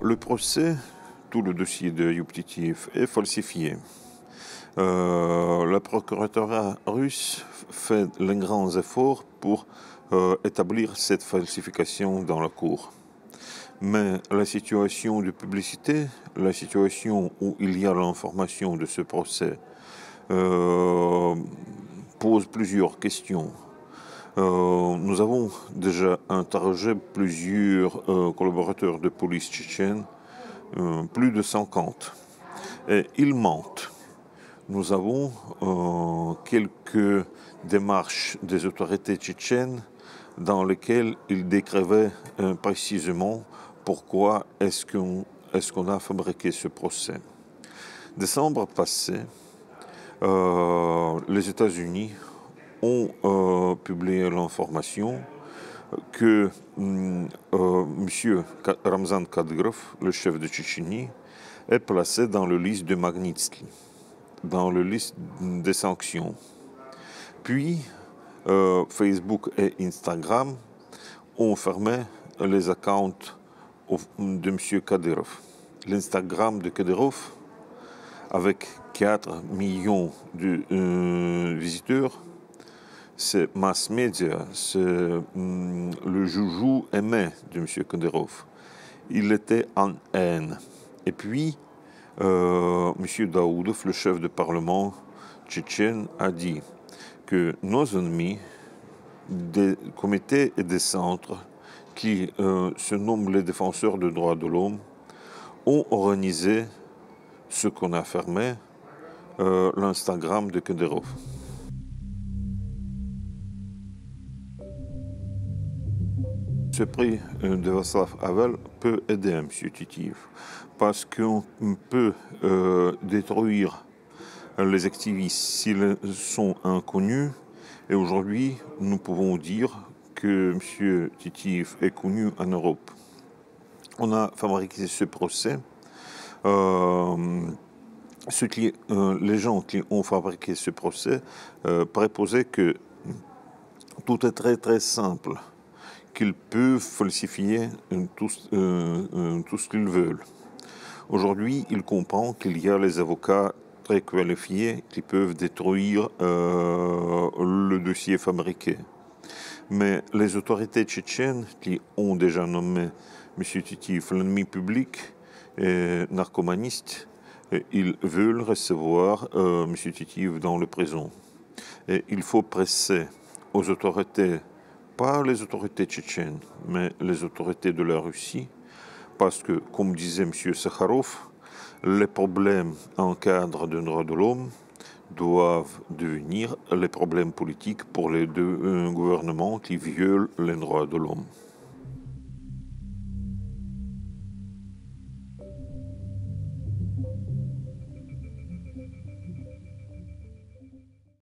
Le procès, tout le dossier de Yuptitiev est falsifié. Le procurateur russe fait les grands efforts pour établir cette falsification dans la cour. Mais la situation de publicité, la situation où il y a l'information de ce procès, pose plusieurs questions. Nous avons déjà interrogé plusieurs collaborateurs de police tchétchène, plus de 50, et ils mentent. Nous avons quelques démarches des autorités tchétchènes dans lesquelles ils décrivaient précisément pourquoi est-ce qu'on a fabriqué ce procès. Décembre passé, les États-Unis ont publié l'information que M. Ramzan Kadyrov, le chef de Tchétchénie, est placé dans le liste de Magnitsky, dans le liste des sanctions. Puis, Facebook et Instagram ont fermé les accounts de M. Kadyrov. L'Instagram de Kadyrov, avec 4 millions de visiteurs, c'est mass media, c'est le joujou aimé de M. Kadyrov. Il était en haine. Et puis, M. Daoudov, le chef de parlement tchétchène, a dit que nos ennemis, des comités et des centres qui se nomment les défenseurs des droits de l'homme, ont organisé ce qu'on a fermé, l'Instagram de Kadyrov. Ce prix de Václav Havel peut aider M. Titiev parce qu'on peut détruire les activistes s'ils sont inconnus. Et aujourd'hui, nous pouvons dire que M. Titiev est connu en Europe. On a fabriqué ce procès. Les gens qui ont fabriqué ce procès préposaient que tout est très très simple, qu'ils peuvent falsifier tout ce qu'ils veulent. Aujourd'hui, il comprend qu'il y a les avocats très qualifiés qui peuvent détruire le dossier fabriqué. Mais les autorités tchétchènes qui ont déjà nommé M. Titiev l'ennemi public et narcomaniste, ils veulent recevoir M. Titiev dans le prison. Et il faut presser aux autorités, pas les autorités tchétchènes, mais les autorités de la Russie, parce que, comme disait M. Sakharov, les problèmes en cadre de droits de l'homme doivent devenir les problèmes politiques pour les deux gouvernements qui violent les droits de l'homme.